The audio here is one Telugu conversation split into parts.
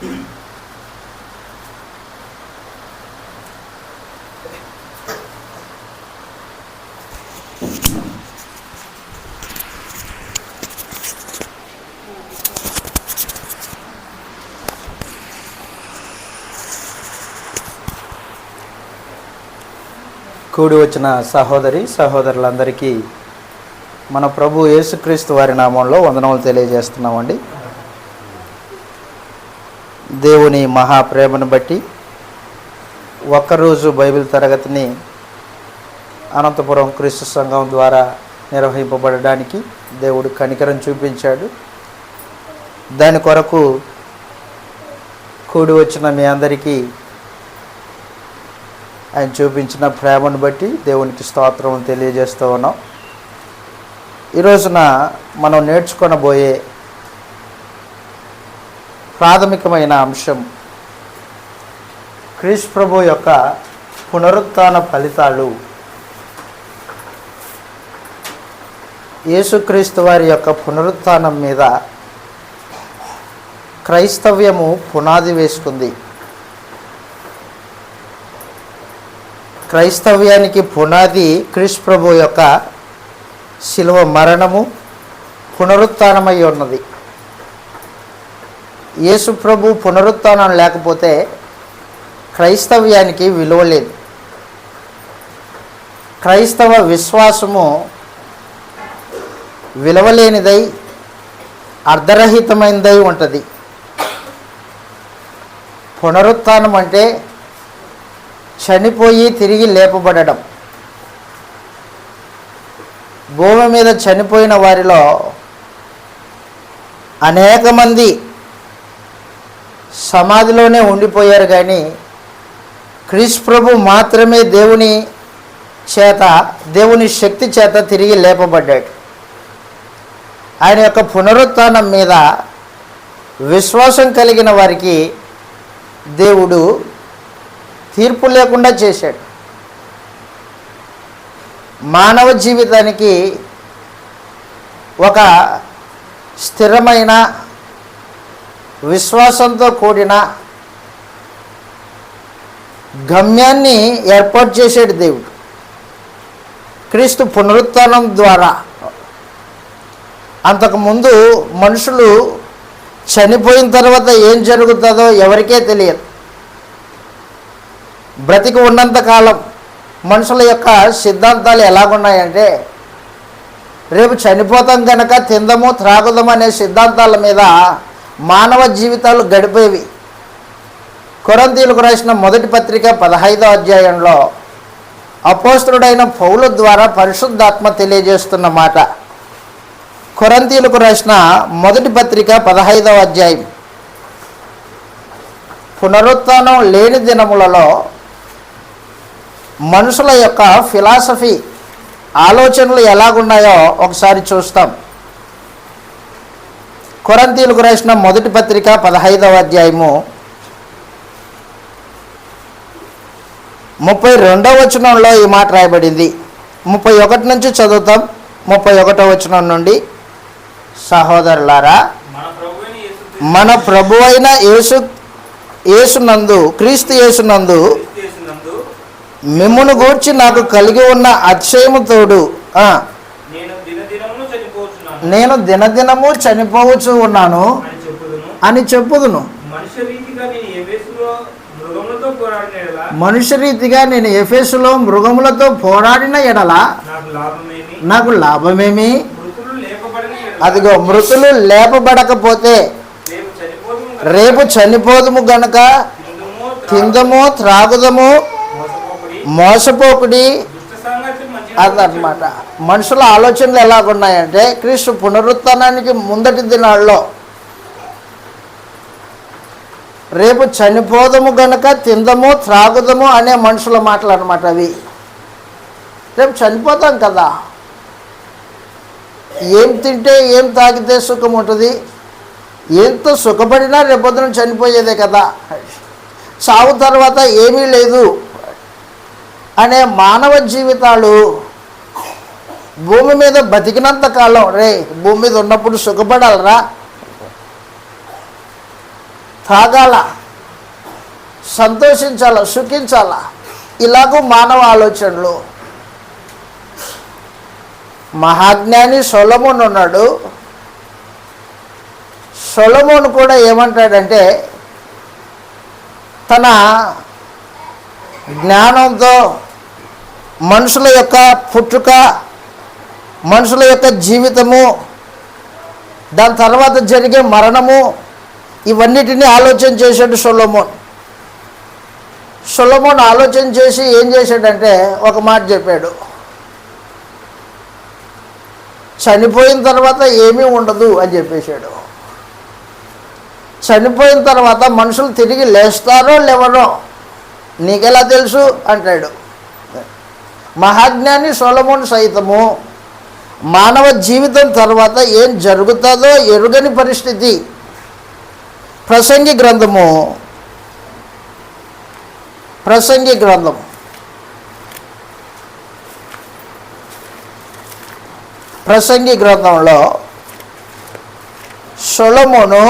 కూడి వచ్చిన సహోదరులందరికీ మన ప్రభు యేసుక్రీస్తు వారి నామంలో వందనములు తెలియజేస్తున్నామండి. దేవుని మహాప్రేమను బట్టి ఒక్కరోజు బైబిల్ తరగతిని అనంతపురం క్రీస్తు సంఘం ద్వారా నిర్వహింపబడడానికి దేవుడు కనికరం చూపించాడు. దాని కొరకు కూడి వచ్చిన మీ అందరికీ ఆయన చూపించిన ప్రేమను బట్టి దేవునికి స్తోత్రం తెలియజేస్తూ ఉన్నాం. ఈ రోజున మనం నేర్చుకొనబోయే ప్రాథమికమైన అంశం క్రీస్తు ప్రభు యొక్క పునరుత్థాన ఫలితాలు. యేసుక్రీస్తు వారి యొక్క పునరుత్థానం మీద క్రైస్తవ్యము పునాది వేసుకుంది. క్రైస్తవ్యానికి పునాది క్రీస్తు ప్రభు యొక్క శిలువ మరణము, పునరుత్థానమై ఉన్నది. యేసు ప్రభు పునరుత్థానం లేకపోతే క్రైస్తవ్యానికి విలువ లేదు. క్రైస్తవ విశ్వాసము విలువలేనిదై అర్ధరహితమైనదై ఉంటుంది. పునరుత్థానం అంటే చనిపోయి తిరిగి లేపబడడం. భూమి మీద చనిపోయిన వారిలో అనేక మంది సమాధిలోనే ఉండిపోయారు, కానీ క్రీస్తు ప్రభు మాత్రమే దేవుని శక్తి చేత తిరిగి లేపబడ్డాడు. ఆయన యొక్క పునరుత్థానం మీద విశ్వాసం కలిగిన వారికి దేవుడు తీర్పు లేకుండా చేశాడు. మానవ జీవితానికి ఒక స్థిరమైన విశ్వాసంతో కూడిన గమ్యాన్ని ఏర్పాటు చేశాడు దేవుడు క్రీస్తు పునరుత్థానం ద్వారా. అంతకుముందు మనుషులు చనిపోయిన తర్వాత ఏం జరుగుతుందో ఎవరికే తెలియదు. బ్రతికి ఉన్నంతకాలం మనుషుల యొక్క సిద్ధాంతాలు ఎలాగున్నాయంటే, రేపు చనిపోతాం కనుక తిందము త్రాగుదాము అనే సిద్ధాంతాల మీద మానవ జీవితాలు గడిపేవి. కొరింథీయులకు రాసిన మొదటి పత్రిక 15వ అధ్యాయంలో అపోస్తలుడైన పౌలు ద్వారా పరిశుద్ధాత్మ తెలియజేస్తున్న మాట. కొరింథీయులకు రాసిన మొదటి పత్రిక 15వ అధ్యాయం. పునరుత్థానం లేని దినములలో మనుషుల యొక్క ఫిలాసఫీ ఆలోచనలు ఎలాగున్నాయో ఒకసారి చూస్తాం. కొరింథీయులకు రాసిన మొదటి పత్రిక 15వ అధ్యాయము 32వ వచనంలో ఈ మాట రాయబడింది. 31 నుంచి చదువుతాం. 31వ వచనం నుండి, సహోదరులారా, మన ప్రభు అయిన క్రీస్తు యేసునందు మిమ్మును గూర్చి నాకు కలిగి ఉన్న అతిశయము తోడు నేను దినదినము చనిపోవచ్చు ఉన్నాను అని చెప్పుదును. మనుష్య రీతిగా నేను ఎఫెసులో మృగములతో పోరాడిన ఎడల నాకు లాభమేమి? అదిగో, మృతులు లేపబడకపోతే రేపు చనిపోదుము గనక తిందము త్రాగుదము మోసపోకుడి అదనమాట. మనుషుల ఆలోచనలు ఎలాగున్నాయంటే, క్రీస్తు పునరుత్థానానికి ముందటి దినాల్లో రేపు చనిపోదము గనక తిందము త్రాగుదము అనే మనుషుల మాటలు అనమాట అవి. రేపు చనిపోతాం కదా, ఏం తింటే ఏం తాగితే సుఖం ఉంటుంది, ఎంత సుఖపడినా రేపొద్దున చనిపోయేదే కదా, సాగు తర్వాత ఏమీ లేదు అనే మానవ జీవితాలు భూమి మీద బతికినంత కాలం, భూమి మీద ఉన్నప్పుడు సుఖపడాలరా, తాగాల, సంతోషించాల, సుఖించాల, ఇలాగూ మానవ ఆలోచనలు. మహాజ్ఞాని సొలొమోను ఉన్నాడు. సొలొమోను కూడా ఏమంటాడంటే తన జ్ఞానంతో మనుషుల యొక్క పుట్టుక, మనుషుల యొక్క జీవితము, దాని తర్వాత జరిగే మరణము, ఇవన్నిటినీ ఆలోచన చేశాడు సొలొమోను. సొలొమోను ఆలోచన చేసి ఏం చేశాడంటే ఒక మాట చెప్పాడు, చనిపోయిన తర్వాత ఏమీ ఉండదు అని చెప్పేశాడు. చనిపోయిన తర్వాత మనుషులు తిరిగి లేస్తారో లేవరో నీకెలా తెలుసు అంటాడు. మహాజ్ఞాని సొలొమోను సైతము మానవ జీవితం తర్వాత ఏం జరుగుతుందో ఎరుగని పరిస్థితి. ప్రసంగి గ్రంథము ప్రసంగి గ్రంథంలో సొలొమోను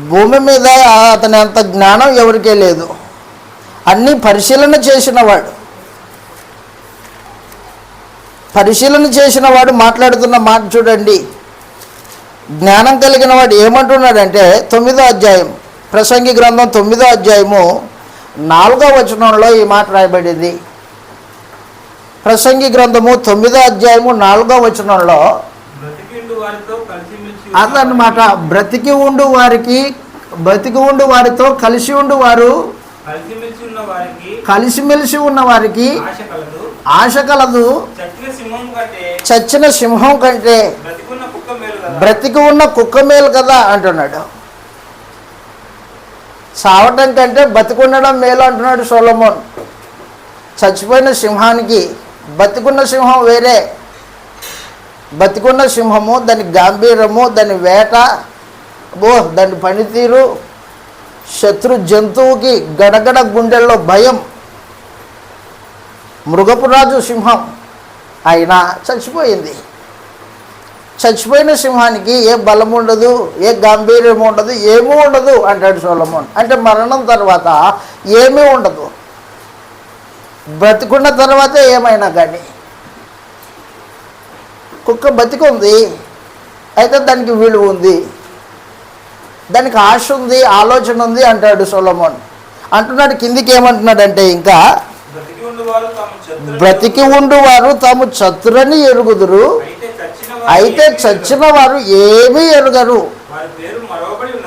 భూమి మీద అతని అంత జ్ఞానం ఎవరికే లేదు, అన్నీ పరిశీలన చేసిన వాడు మాట్లాడుతున్న మాట చూడండి. జ్ఞానం కలిగిన వాడు ఏమంటున్నాడంటే 9వ అధ్యాయం, ప్రసంగి గ్రంథం 9వ అధ్యాయము 4వ వచనంలో ఈ మాట రాయబడింది. ప్రసంగి గ్రంథము 9వ అధ్యాయము 4వ వచనంలో అదన్నమాట, బ్రతికి ఉండు వారితో కలిసి ఉండు వారు, కలిసిమెలిసి ఉన్న వారికి ఆశ కలదు, చచ్చిన సింహం కంటే బ్రతికి ఉన్న కుక్క మేలు కదా అంటున్నాడు. చావటం కంటే బతికుండడం మేలు అంటున్నాడు సొలొమోన్. చచ్చిపోయిన సింహానికి బతికున్న సింహం వేరే. బతికున్న సింహము, దాని గాంభీర్యము, దాని వేట, దాని పనితీరు, శత్రు జంతువుకి గడగడ గుండెల్లో భయం. మృగపు రాజు సింహం అయినా చచ్చిపోయింది. చచ్చిపోయిన సింహానికి ఏ బలం ఉండదు, ఏ గాంభీర్యం ఉండదు, ఏమీ ఉండదు అంటాడు సొలొమోన్. అంటే మరణం తర్వాత ఏమీ ఉండదు, బ్రతికున్న తర్వాత ఏమైనా కానీ. కుక్క బతికుంది, అయితే దానికి విలువ ఉంది, దానికి ఆశ ఉంది, ఆలోచన ఉంది అంటాడు సొలొమోన్. అంటున్నాడు కిందికి ఏమంటున్నాడంటే, ఇంకా బ్రతికి ఉండువారు తాము చతురని ఎరుగుదురు, అయితే చచ్చిన వారు ఏమీ ఎరుగరు,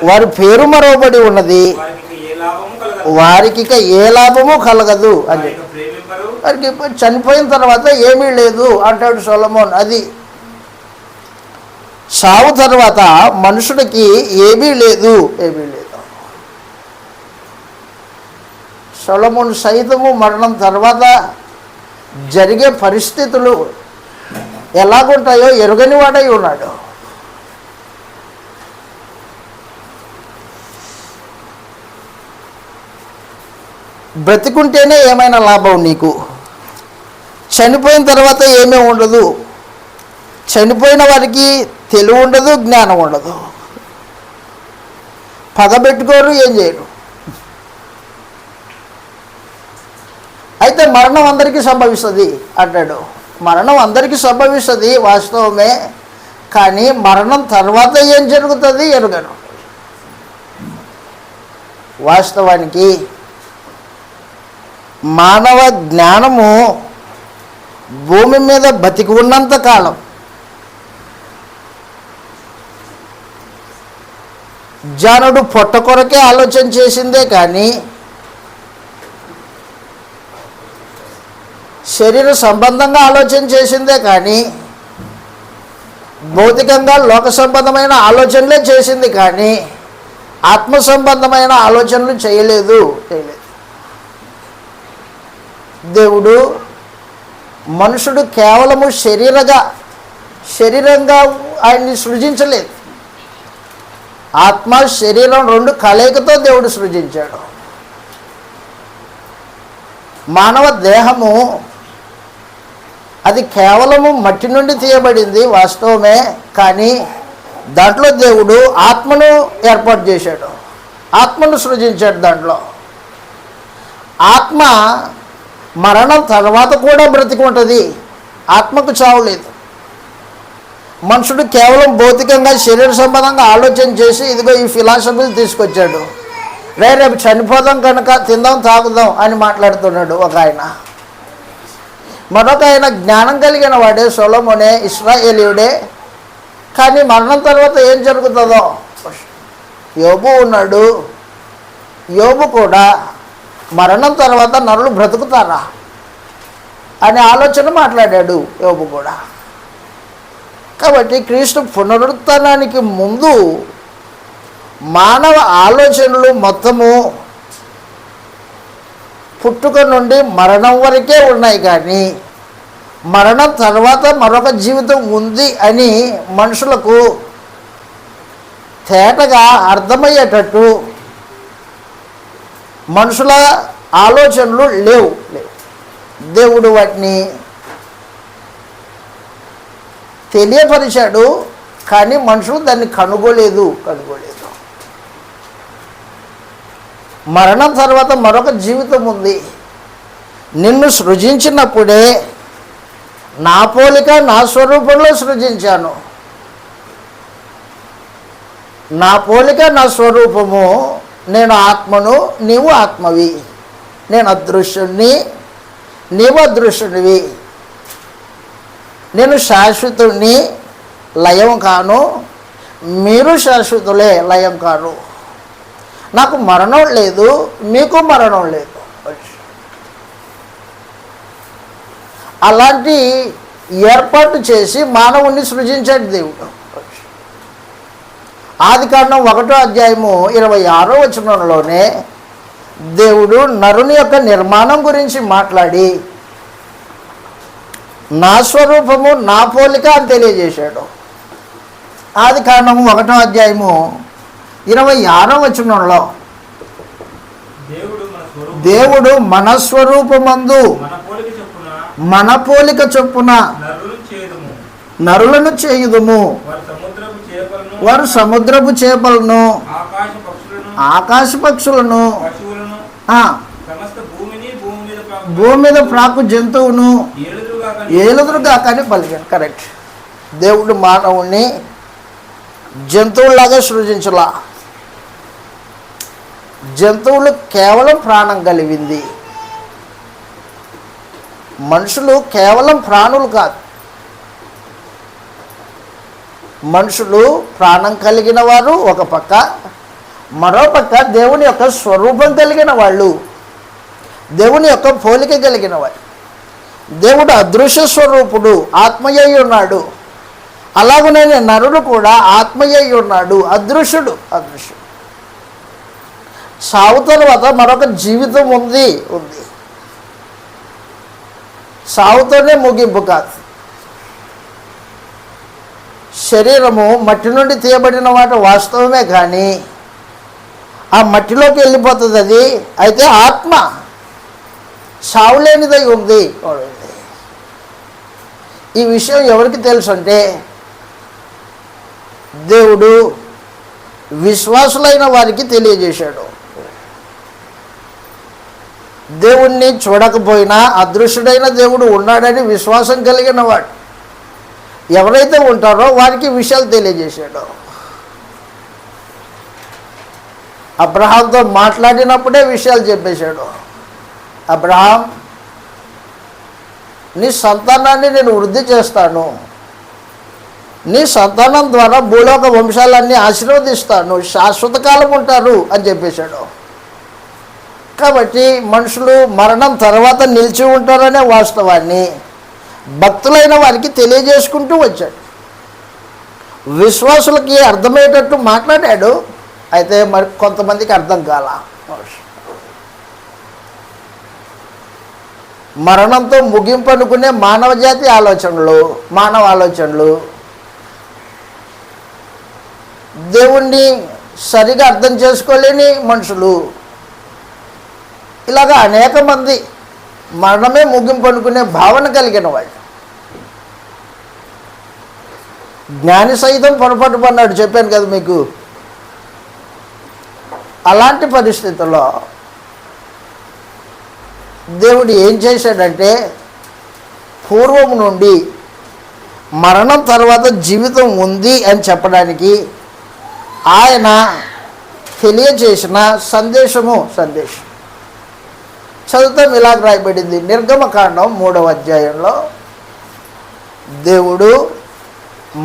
వారి పేరు మరవబడి ఉన్నది, వారికి ఇక ఏ లాభము కలగదు అని. వారికి చనిపోయిన తర్వాత ఏమీ లేదు అంటాడు సొలొమోన్. అది చావు తర్వాత మనుషుడికి ఏమీ లేదు. సొలొమోను సైతము మరణం తర్వాత జరిగే పరిస్థితులు ఎలాగుంటాయో ఎరుగని వాడై ఉన్నాడు. బ్రతికుంటేనే ఏమైనా లాభం నీకు, చనిపోయిన తర్వాత ఏమీ ఉండదు. చనిపోయిన వారికి తెలివి ఉండదు, జ్ఞానం ఉండదు, పగబెట్టుకోరు, ఏం చేయరు. అయితే మరణం అందరికీ సంభవిస్తుంది అంటాడు. మరణం అందరికీ సంభవిస్తుంది వాస్తవమే, కానీ మరణం తర్వాత ఏం జరుగుతుంది ఎరుగను. వాస్తవానికి మానవ జ్ఞానము భూమి మీద బతికి ఉన్నంత కాలం జానుడు పొట్ట కొరకే ఆలోచన చేసిందే కానీ శరీర సంబంధంగా ఆలోచన చేసిందే కానీ భౌతికంగా లోక సంబంధమైన ఆలోచనలే చేసింది కానీ ఆత్మ సంబంధమైన ఆలోచనలు చేయలేదు. దేవుడు మనుషుడు కేవలము శరీరంగా ఆయన్ని సృజించలేదు. ఆత్మ శరీరం రెండు కలయికతో దేవుడు సృజించాడు. మానవ దేహము అది కేవలము మట్టి నుండి తీయబడింది వాస్తవమే, కానీ దాంట్లో దేవుడు ఆత్మను ఏర్పాటు చేశాడు. ఆత్మను సృజించాడు. దాంట్లో ఆత్మ మరణం తర్వాత కూడా బ్రతికి ఉంటుంది. ఆత్మకు చావు లేదు. మనుషుడు కేవలం భౌతికంగా శరీర సంబంధంగా ఆలోచన చేసి ఇదిగో ఈ ఫిలాసఫీలు తీసుకొచ్చాడు. రేపు చనిపోదాం కనుక తిందాం తాగుదాం అని మాట్లాడుతున్నాడు ఒక ఆయన. మరొక ఆయన జ్ఞానం కలిగిన వాడే, సొలొమోనే, ఇశ్రాయేలీయుడే. కానీ మరణం తర్వాత ఏం జరుగుతుందో, యోబు ఉన్నాడు. యోబు కూడా మరణం తర్వాత నరులు బ్రతుకుతారా అనే ఆలోచన మాట్లాడాడు యోబు కూడా. కాబట్టి క్రీస్తు పునరుత్థానానికి ముందు మానవ ఆలోచనలు మొత్తము పుట్టుక నుండి మరణం వరకే ఉన్నాయి. కానీ మరణం తర్వాత మరొక జీవితం ఉంది అని మనుషులకు తేటగా అర్థమయ్యేటట్టు మనుషుల ఆలోచనలు లేవు. దేవుడు వాటిని తెలియపరిచాడు, కానీ మనుషులు దాన్ని కనుగోలేదు. మరణం తర్వాత మరొక జీవితం ఉంది. నిన్ను సృజించినప్పుడే నా పోలిక నా స్వరూపంలో సృజించాను. నా పోలిక నా స్వరూపము. నేను ఆత్మను, నీవు ఆత్మవి. నేను అదృశ్యుణ్ణి, నీవు అదృశ్యునివి. నేను శాశ్వతుణ్ణి, లయం కాను. మీరు శాశ్వతులే, లయం కాను. నాకు మరణం లేదు, మీకు మరణం లేదు. అలాంటి ఏర్పాటు చేసి మానవుణ్ణి సృజించాడు దేవుడు. ఆదికాండం 1వ అధ్యాయము 26వ వచనంలోనే దేవుడు నరుని యొక్క నిర్మాణం గురించి మాట్లాడి నా స్వరూపము నా పోలిక అని తెలియజేశాడు. ఆదికాండము 1వ అధ్యాయము 26వ వచనంలో దేవుడు మన స్వరూపమందు మన పోలిక చొప్పున నరులను చేయుదుము. వారు సముద్రపు చేపలను, ఆకాశ పక్షులను, భూమి మీద ప్రాకు జంతువును ఏలుదురుగా కానీ పలికాను. కరెక్ట్. దేవుడు మానవుణ్ణి జంతువులాగా సృజించలా. జంతువులు కేవలం ప్రాణం కలిగింది. మనుషులు కేవలం ప్రాణులు కాదు. మనుషులు ప్రాణం కలిగిన వారు ఒక పక్క, మరో పక్క దేవుని యొక్క స్వరూపం కలిగిన వాళ్ళు, దేవుని యొక్క పోలిక కలిగిన వారు. దేవుడు అదృశ్య స్వరూపుడు, ఆత్మయ్య ఉన్నాడు. అలాగనే నరుడు కూడా ఆత్మయ్య ఉన్నాడు, అదృశ్యుడు. సావు తర్వాత మరొక జీవితం ఉంది. సావుతోనే ముగింపు కాదు. శరీరము మట్టి నుండి తీయబడిన మాట వాస్తవమే, కానీ ఆ మట్టిలోకి వెళ్ళిపోతుంది అది. అయితే ఆత్మ సావులేనిదై ఉంది. ఈ విషయం ఎవరికి తెలుసు అంటే దేవుడు విశ్వాసులైన వారికి తెలియజేశాడు. దేవుణ్ణి చూడకపోయినా అదృశ్యుడైన దేవుడు ఉన్నాడని విశ్వాసం కలిగిన వాడు ఎవరైతే ఉంటారో వారికి విషయాలు తెలియజేశాడు. అబ్రహాంతో మాట్లాడినప్పుడే విషయాలు చెప్పేశాడు. అబ్రహాం, నీ సంతానాన్ని నేను వృద్ధి చేస్తాను, నీ సంతానం ద్వారా భూలోక వంశాలన్నీ ఆశీర్వదిస్తాను, శాశ్వత కాలం ఉంటారు అని చెప్పేశాడు. కాబట్టి మనుషులు మరణం తర్వాత నిలిచి ఉంటారనే వాస్తవాన్ని భక్తులైన వారికి తెలియజేసుకుంటూ వచ్చాడు. విశ్వాసులకి అర్థమయ్యేటట్టు మాట్లాడాడు. అయితే మరి కొంతమందికి అర్థం కాల. మరణంతో ముగింపు అనుకునే మానవ జాతి ఆలోచనలు, మానవ ఆలోచనలు దేవుణ్ణి సరిగా అర్థం చేసుకోలేని మనుషులు, ఇలాగా అనేక మంది మరణమే ముగింపు అనుకునే భావన కలిగిన వాళ్ళు. జ్ఞాని సైతం పొరపాటు పడినాడు, చెప్పాను కదా మీకు. అలాంటి పరిస్థితుల్లో దేవుడు ఏం చేశాడంటే, పూర్వం నుండి మరణం తర్వాత జీవితం ఉంది అని చెప్పడానికి ఆయన తెలియజేసిన సందేశం చదువుతాం. ఇలాగ రాయబడింది నిర్గమకాండం 3వ అధ్యాయంలో. దేవుడు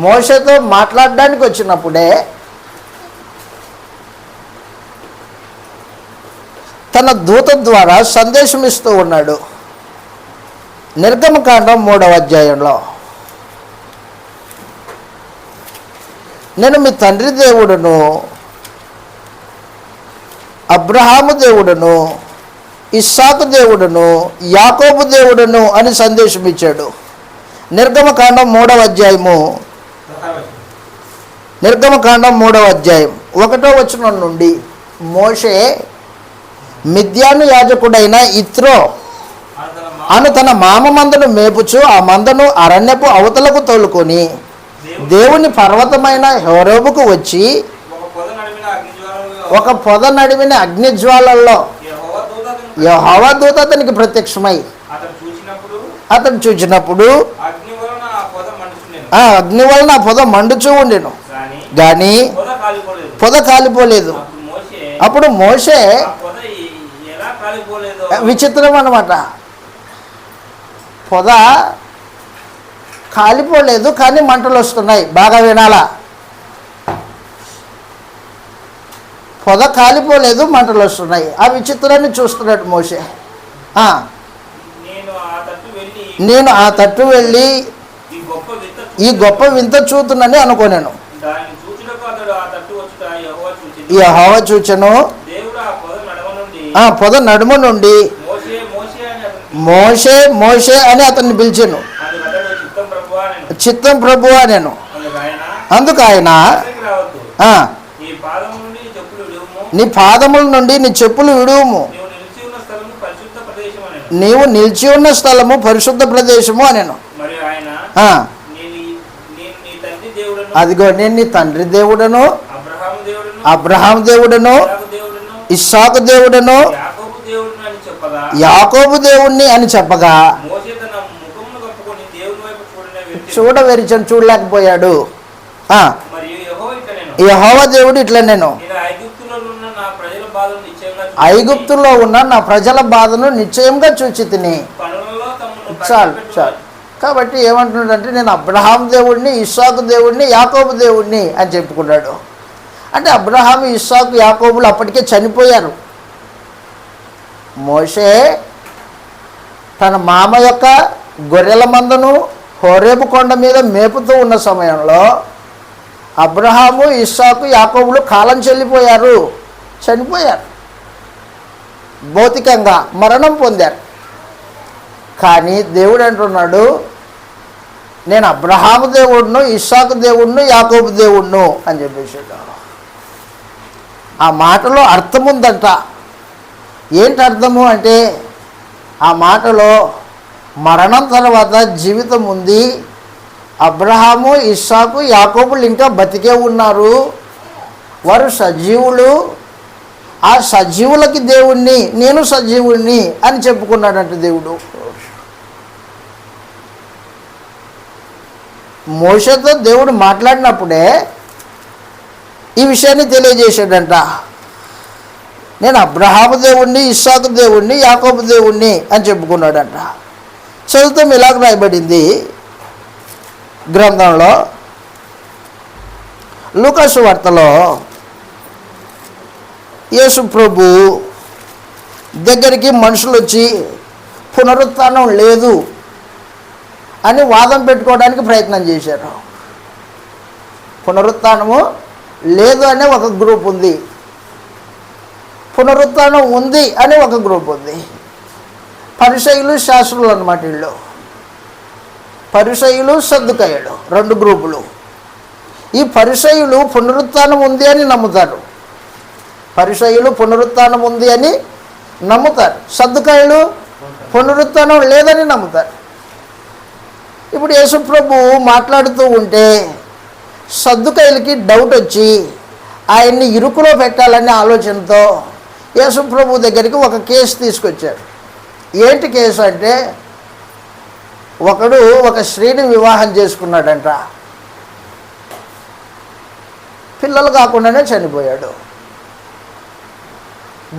మోషేతో మాట్లాడడానికి వచ్చినప్పుడే తన దూత ద్వారా సందేశం ఇస్తూ ఉన్నాడు. నిర్గమకాండం 3వ అధ్యాయంలో, నేను మీ తండ్రి దేవుడును, అబ్రహాము దేవుడును, ఇస్సాకు దేవుడును, యాకోబు దేవుడును అని సందేశం ఇచ్చాడు. నిర్గమకాండం 3వ అధ్యాయము, నిర్గమకాండం 3వ అధ్యాయం 1వ వచనం నుండి, మోషే మిద్యాను యాజకుడైన ఇత్రో అను తన మామ మందను మేపుచు ఆ మందను అరణ్యపు అవతలకు తోలుకొని దేవుని పర్వతమైన హోరేబుకు వచ్చి ఒక పొద నడిమిన అగ్నిజ్వాలల్లో యెహోవా దూత అతనికి ప్రత్యక్షమై అతను చూచినప్పుడు ఆ అగ్ని వలన ఆ పొద మండుచూ ఉండెను, కానీ పొద కాలిపోలేదు. అప్పుడు మోషే, విచిత్రం అన్నమాట, పొద కాలిపోలేదు కానీ మంటలు వస్తున్నాయి. బాగా వినాలా, పొద కాలిపోలేదు, మంటలు వస్తున్నాయి. ఆ విచిత్రాన్ని చూస్తున్నాడు మోషే. నేను ఆ తట్టు వెళ్ళి ఈ గొప్ప వింత చూతునని అనుకోనేను. యెహోవా చూచెను, ఆ పొద నడుమ నుండి మోషే మోషే అని అతన్ని పిలిచాను. చిత్తం ప్రభువా నేను. అందుకు ఆయన, నీ పాదముల నుండి నీ చెప్పులు విడువుము, నీవు నిలిచి ఉన్న స్థలము పరిశుద్ధ ప్రదేశము అనెను. అదిగో నేను నీ తండ్రి దేవుడను, అబ్రహాము దేవుడను, ఇస్సాకు దేవుడను, యాకోబు దేవుణ్ణి అని చెప్పగా చూడవెరిచని చూడలేకపోయాడు. యెహోవా దేవుడు ఇట్లా, నేను ఐగుప్తులో ఉన్న నా ప్రజల బాధను నిశ్చయంగా చూచి తిని. చాలు. కాబట్టి ఏమంటున్నాడంటే, నేను అబ్రహాం దేవుడిని, ఇస్సాకు దేవుడిని, యాకోబు దేవుడిని అని చెప్పుకున్నాడు. అంటే అబ్రహాము, ఇస్సాకు, యాకోబులు అప్పటికే చనిపోయారు. మోషే తన మామ యొక్క గొర్రెల మందను హోరేబు కొండ మీద మేపుతూ ఉన్న సమయంలో అబ్రహాము, ఇస్సాకు, యాకోబులు కాలం చెల్లిపోయారు, చనిపోయారు, భౌతికంగా మరణం పొందారు. కానీ దేవుడు అంటున్నాడు, నేను అబ్రహాము దేవుడును, ఇస్సాకు దేవుడును, యాకోబు దేవుడును అని చెప్పేసాడు. ఆ మాటలో అర్థం ఉందంట. ఏంటి అర్థము అంటే, ఆ మాటలో మరణం తర్వాత జీవితం ఉంది. అబ్రహాము, ఇస్సాకు, యాకోబులు ఇంకా బతికే ఉన్నారు, వారు సజీవులు. ఆ సజీవులకి దేవుణ్ణి, నేను సజీవుణ్ణి అని చెప్పుకున్నాడంట దేవుడు. మోషేతో దేవుడు మాట్లాడినప్పుడే ఈ విషయాన్ని తెలియజేశాడంట. నేను అబ్రహాము దేవుణ్ణి, ఇస్సాకు దేవుణ్ణి, యాకోబు దేవుణ్ణి అని చెప్పుకున్నాడంట. చదువుతాం. ఇలాగ రాయబడింది గ్రంథంలో, లూకాసు వార్తలో. యేసు ప్రభు దగ్గరికి మనుషులు వచ్చి పునరుత్థానం లేదు అని వాదం పెట్టుకోవడానికి ప్రయత్నం చేశారు. పునరుత్థానము లేదు అనే ఒక గ్రూప్ ఉంది, పునరుత్థానం ఉంది అని ఒక గ్రూప్ ఉంది. పరిసయ్యులు, శాస్త్రులు అన్నమాట వీళ్ళు. పరిసయ్యులు, సద్దుకాయులు, రెండు గ్రూపులు. ఈ పరిసయ్యులు పునరుత్థానం ఉంది అని నమ్ముతారు. పరిసయ్యులు పునరుత్థానం ఉంది అని నమ్ముతారు, సద్దుకాయులు పునరుత్థానం లేదని నమ్ముతారు. ఇప్పుడు యేసు ప్రభు మాట్లాడుతూ ఉంటే సద్దుకాయులకి డౌట్ వచ్చి ఆయన్ని ఇరుకులో పెట్టాలనే ఆలోచనతో యేసు ప్రభు దగ్గరికి ఒక కేసు తీసుకొచ్చారు. ఏంటి కేసు అంటే, ఒకడు ఒక స్త్రీని వివాహం చేసుకున్నాడంట, పిల్లలు కాకుండానే చనిపోయాడు.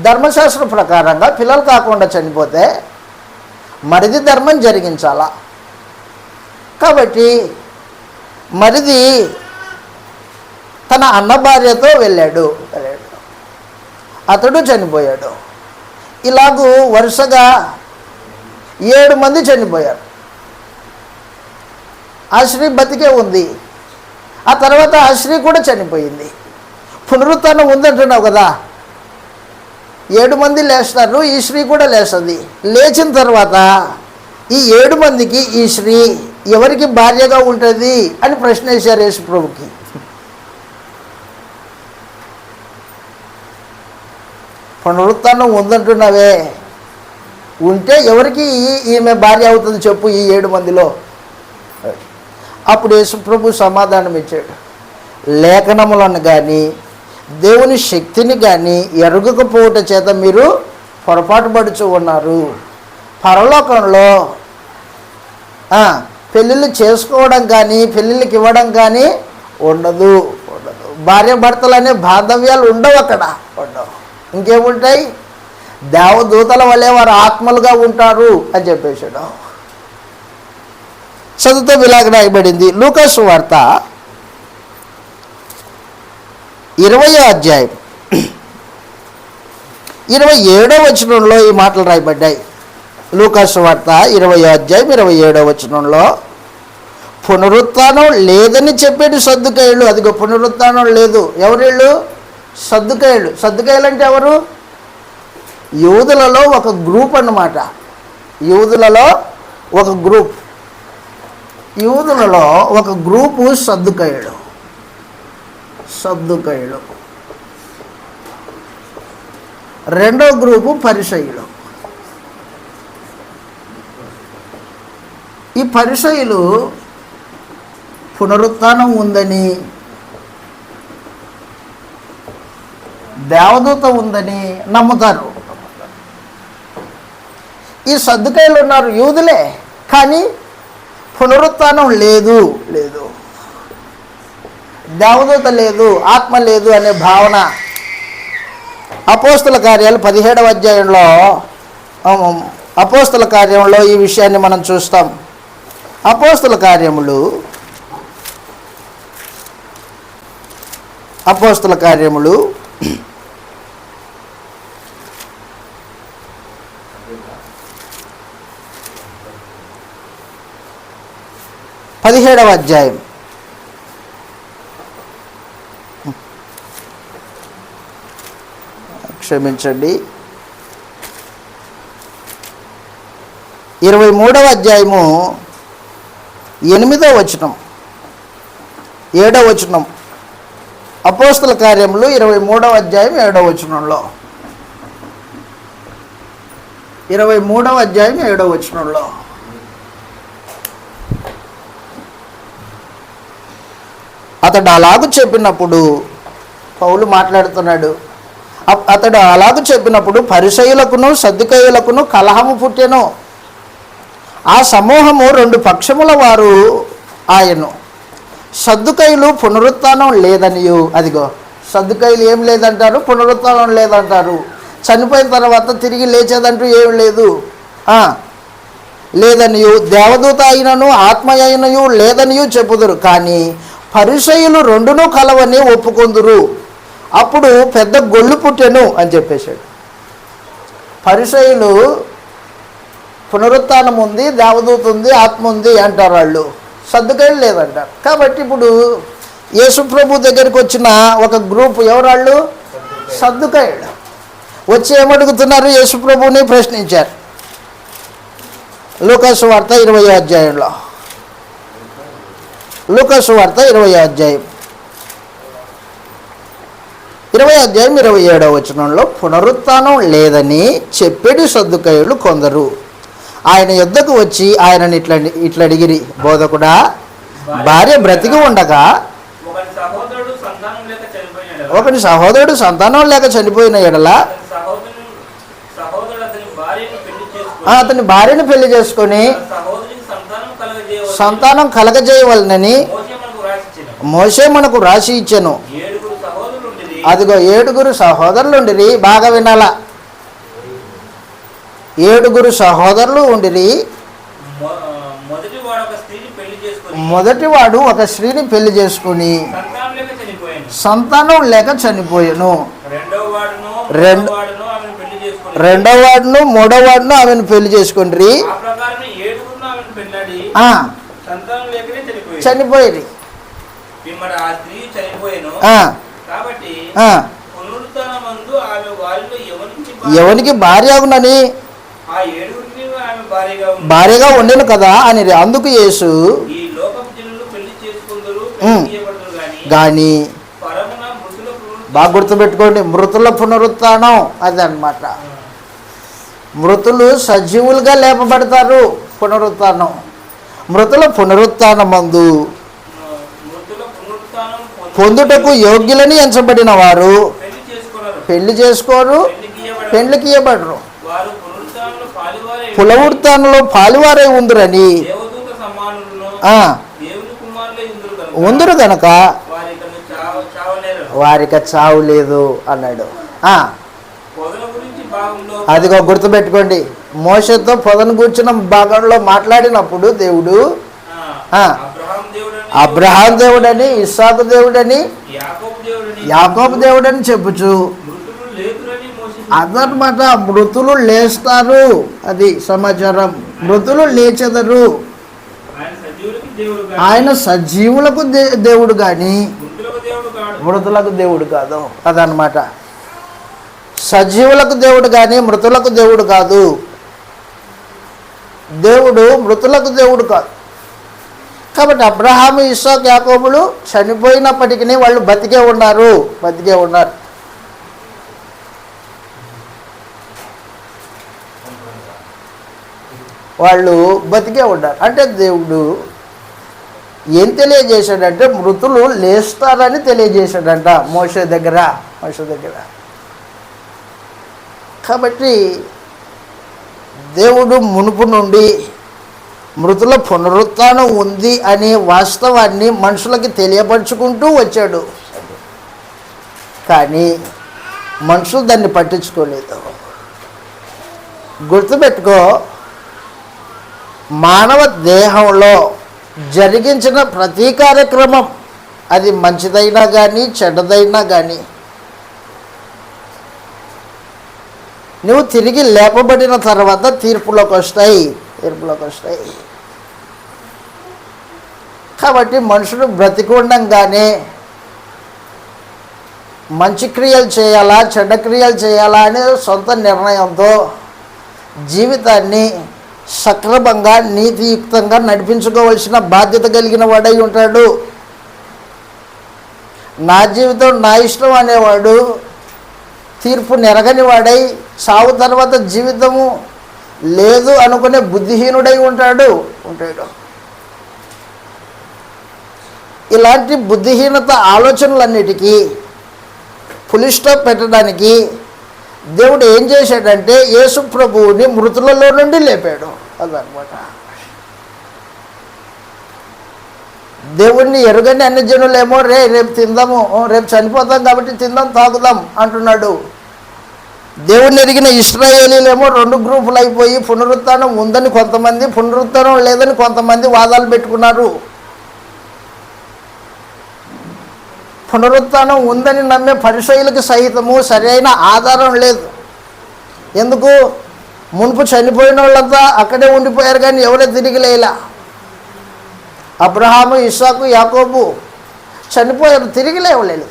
ధర్మశాస్త్ర ప్రకారంగా పిల్లలు కాకుండా చనిపోతే మరిది ధర్మం జరిగించాలా. కాబట్టి మరిది తన అన్న భార్యతో వెళ్ళాడు. అతడు చనిపోయాడు. ఇలాగూ వరుసగా 7 మంది చనిపోయారు. ఆ స్త్రీ బతికే ఉంది. ఆ తర్వాత ఆ స్త్రీ కూడా చనిపోయింది. పునరుత్థానం ఉందంటున్నావు కదా, 7 మంది లేస్తారు, ఈ స్త్రీ కూడా లేస్తుంది. లేచిన తర్వాత ఈ 7 మందికి ఈ స్త్రీ ఎవరికి భార్యగా ఉంటుంది అని ప్రశ్న వేశారు యేసు ప్రభుకి. పునరుత్థానం ఉందంటున్నావే, ఉంటే ఎవరికి ఈమె భార్య అవుతుంది చెప్పు ఈ 7 మందిలో. అప్పుడు యేసు ప్రభు సమాధానం ఇచ్చాడు, లేఖనములను కానీ దేవుని శక్తిని కానీ ఎరుగకపోవట చేత మీరు పొరపాటు పడుచు ఉన్నారు. పరలోకంలో పెళ్ళిళ్ళు చేసుకోవడం కానీ పెళ్ళిళ్ళకి ఇవ్వడం కానీ ఉండదు. భార్య భర్తలు అనే బాంధవ్యాలు ఉండవు, అక్కడ ఉండవు. ఇంకేముంటాయి? దేవదూతల వల్లే వారు ఆత్మలుగా ఉంటారు అని చెప్పేసాడు. చదువుతో ఇలాగ రాయబడింది. లూకా సువార్త 20వ అధ్యాయం 27వ వచనంలో ఈ మాటలు రాయబడ్డాయి. లూకా సువార్త 20వ అధ్యాయం 27వ వచనంలో, పునరుత్థానం లేదని చెప్పేటి సద్దుకాయులు, అదిగో పునరుత్థానం లేదు. ఎవరిళ్ళు? సద్దుకాయులు. సద్దుకాయులు అంటే ఎవరు? యూదులలో ఒక గ్రూప్ అన్నమాట. యూదులలో ఒక గ్రూప్. యూదులలో ఒక గ్రూపు సద్దుకాయులు. సద్దుకాయులు. రెండో గ్రూపు పరిసయ్యులు. ఈ పరిసయ్యులు పునరుత్థానం ఉందని, దేవదూత ఉందని నమ్ముతారు. ఈ సద్దుకాయులు ఉన్నారు, యూదులే, కానీ పునరుత్థానం లేదు, దేవదూత లేదు, ఆత్మ లేదు అనే భావన. అపోస్తల కార్యాలు 17వ అధ్యాయంలో అపోస్తల కార్యంలో ఈ విషయాన్ని మనం చూస్తాం. అపోస్తల కార్యములు 17వ అధ్యాయం 23వ అధ్యాయము 8వ వచనం 7వ వచనం. అపోస్తల కార్యములు 23వ అధ్యాయం 7వ వచనంలో, 23వ అధ్యాయం 7వ వచనంలో, అతడు అలాగూ చెప్పినప్పుడు, పౌలు మాట్లాడుతున్నాడు, అతడు అలాగూ చెప్పినప్పుడు పరిసయ్యులకును సద్దుకాయులకును కలహము పుట్టెను. ఆ సమూహము 2 పక్షముల వారు ఆయను. సద్దుకాయులు పునరుత్థానం లేదనియు, అదిగో సద్దుకాయులు ఏం లేదంటారు? పునరుత్థానం లేదంటారు. చనిపోయిన తర్వాత తిరిగి లేచేదంటూ ఏం లేదు లేదనియు, దేవదూత అయినను ఆత్మ అయినయు లేదనియు చెప్పుదురు. కానీ పరిసయ్యులు 2ను కలవని ఒప్పుకొందురు. అప్పుడు పెద్ద గొల్లు పుట్టెను అని చెప్పేశాడు. పరిసయ్యులు పునరుత్థానం ఉంది, దేవదూత ఉంది, ఆత్మ ఉంది అంటారు వాళ్ళు. సద్దుకాయులు లేదంటారు. కాబట్టి ఇప్పుడు యేసు ప్రభు దగ్గరికి వచ్చిన ఒక గ్రూప్ ఎవరాళ్ళు? సద్దుకాయులు. వచ్చి ఏమడుగుతున్నారు? యేసు ప్రభుని ప్రశ్నించారు. లూకా సువార్త 20వ అధ్యాయంలో, లూకా సువార్త 20వ అధ్యాయం 27వ వచనంలో, పునరుత్థానం లేదని చెప్పేటి సద్దుకాయులు కొందరు ఆయన యొద్దకు వచ్చి ఆయనని ఇట్లా అడిగిరి, బోధకుడా, భార్య బ్రతికి ఉండగా ఒకని సహోదరుడు సంతానం లేక చనిపోయిన ఎడల అతని భార్యను పెళ్లి చేసుకొని సంతానం కలగజేయవలనని మోషే మనకు రాసి ఇచ్చెను. అదిగో 7 సహోదరులు ఉండిరి. బాగా వినాల. 7 సహోదరులు ఉండిరి. మొదటివాడు ఒక స్త్రీని పెళ్లి చేసుకుని సంతానం లేక చనిపోయాను. రెండో వాడును 3వ వాడును ఆమెను పెళ్లి చేసుకుండ్రి. చనిపోయి ఎవరికి భార్య అగునని భార్యగా ఉండేను కదా అని. అందుకు యేసు గాని బాగా గుర్తుపెట్టుకోండి, మృతుల పునరుత్థానం అది అన్నమాట. మృతులు సజీవులుగా లేపబడతారు. పునరుత్థానం, మృతుల పునరుత్థానమందు పొందుటకు యోగ్యులని ఎంచబడిన వారు పెళ్లి చేసుకోరు, పెళ్లికి ఇయ్యబడరు, పునరుత్థానంలో పాలువారై ఉందురని ఉందరు గనక వారికి చావు లేదు అన్నాడు. అదిగో గుర్తుపెట్టుకోండి, మోషేతో పొదను కూర్చున్న భాగంలో మాట్లాడినప్పుడు దేవుడు అబ్రహాం దేవుడని, ఇస్సాకు దేవుడని, యాకోబు దేవుడని చెప్పుచు అదనమాట. మృతులు లేస్తారు, అది సమాచారం. మృతులు లేచెదరు. ఆయన సజీవులకు దేవుడు కానీ మృతులకు దేవుడు కాదు. అదనమాట. సజీవులకు దేవుడు కానీ మృతులకు దేవుడు కాదు. దేవుడు మృతులకు దేవుడు కాదు. కాబట్టి అబ్రహాము, ఇస్సాకు, యాకోబులు చనిపోయినప్పటికీ వాళ్ళు బతికే ఉన్నారు. వాళ్ళు బతికే ఉన్నారు. అంటే దేవుడు ఏం తెలియజేశాడంటే మృతులు లేస్తారని తెలియజేశాడంట మోషే దగ్గర. కాబట్టి దేవుడు మునుపు నుండి మృతుల పునరుత్థానం ఉంది అనే వాస్తవాన్ని మనుషులకి తెలియపరుచుకుంటూ వచ్చాడు. కానీ మనుషులు దాన్ని పట్టించుకోలేదు. గుర్తుపెట్టుకో, మానవ దేహంలో జరిగించిన ప్రతి కార్యక్రమం, అది మంచిదైనా కానీ చెడ్డదైనా కానీ, నువ్వు తిరిగి లేపబడిన తర్వాత తీర్పులోకి వస్తాయి. కాబట్టి మనుషుడు బ్రతికి ఉండంగానే మంచి క్రియలు చేయాలా చెడ్డ క్రియలు చేయాలా అనే సొంత నిర్ణయంతో జీవితాన్ని సక్రమంగా నీతియుక్తంగా నడిపించుకోవాల్సిన బాధ్యత కలిగిన వాడై ఉంటాడు. నా జీవితం నా ఇష్టం అనేవాడు తీర్పు నెరగని వాడై, సావు తర్వాత జీవితము లేదు అనుకునే బుద్ధిహీనుడై ఉంటాడు. ఇలాంటి బుద్ధిహీనత ఆలోచనలన్నిటికీ ఫుల్ స్టాప్ పెట్టడానికి దేవుడు ఏం చేశాడంటే యేసు ప్రభువుని మృతులలో నుండి లేపాడు. అదనమాట. దేవుణ్ణి ఎరుగని అన్ని జనులేమో రేపు తిందాము, రేపు చనిపోతాం కాబట్టి తిందాం తాగుదాం అంటున్నాడు. దేవుణ్ణి ఎరిగిన ఇశ్రాయేలీలేమో 2 గ్రూపులు అయిపోయి పునరుత్థానం ఉందని కొంతమంది, పునరుత్థానం లేదని కొంతమంది వాదాలు పెట్టుకున్నారు. పునరుత్థానం ఉందని నమ్మే పరిసయ్యులకు సహితము సరైన ఆధారం లేదు. ఎందుకు? మునుపు చనిపోయిన వాళ్ళంతా అక్కడే ఉండిపోయారు కానీ ఎవరే తిరిగి లేలా. అబ్రహాము, ఇస్సాకు, యాకోబు చనిపోయారు, తిరిగి లేవలేదు.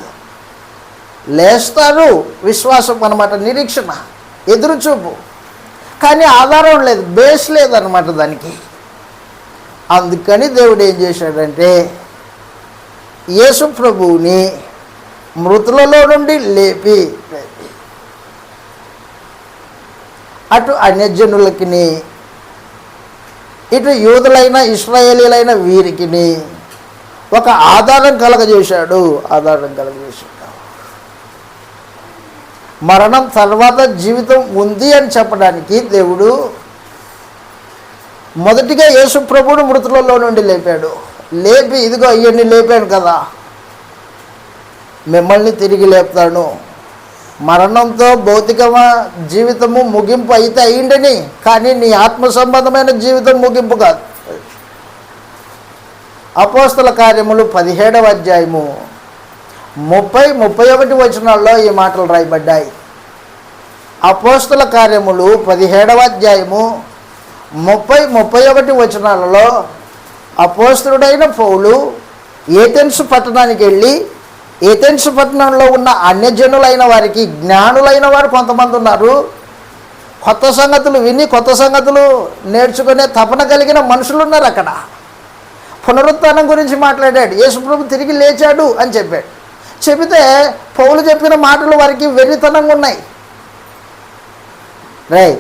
లేస్తారు, విశ్వాసం అన్నమాట, నిరీక్షణ, ఎదురుచూపు. కానీ ఆధారం లేదు, బేస్ లేదన్నమాట దానికి. అందుకని దేవుడు ఏం చేశాడంటే యేసు ప్రభువుని మృతులలో నుండి లేపి అటు అన్యజనులకి ఇటు యూదులైన ఇశ్రాయేలీలైన వీరికి ఒక ఆధారం కలగజేశాడు. మరణం తర్వాత జీవితం ఉంది అని చెప్పడానికి దేవుడు మొదటిగా యేసు ప్రభువును మృతులలో నుండి లేపాడు. లేపి ఇదిగో ఇవన్నీ లేపాను కదా, మిమ్మల్ని తిరిగి లేపుతాను. మరణంతో భౌతిక జీవితము ముగింపు అయితే అయ్యిండని, కానీ నీ ఆత్మ సంబంధమైన జీవితం ముగింపు కాదు. అపోస్తల కార్యములు 17వ అధ్యాయము 30-31 వచనాల్లో ఈ మాటలు రాయబడ్డాయి. అపోస్తల కార్యములు 17వ అధ్యాయము 30-31 వచనాలలో అపోస్తలుడైన పౌలు ఏథెన్స్ పట్టణానికి వెళ్ళి, ఏథెన్స్ పట్టణంలో ఉన్న అన్యజనులైన వారికి, జ్ఞానులైన వారు కొంతమంది ఉన్నారు, కొత్త సంగతులు విని కొత్త సంగతులు నేర్చుకునే తపన కలిగిన మనుషులు ఉన్నారు. అక్కడ పునరుత్థానం గురించి మాట్లాడాడు. యేసుప్రభు తిరిగి లేచాడు అని చెప్పాడు. చెబితే పౌలు చెప్పిన మాటలు వారికి వెర్రితనంగా ఉన్నాయి.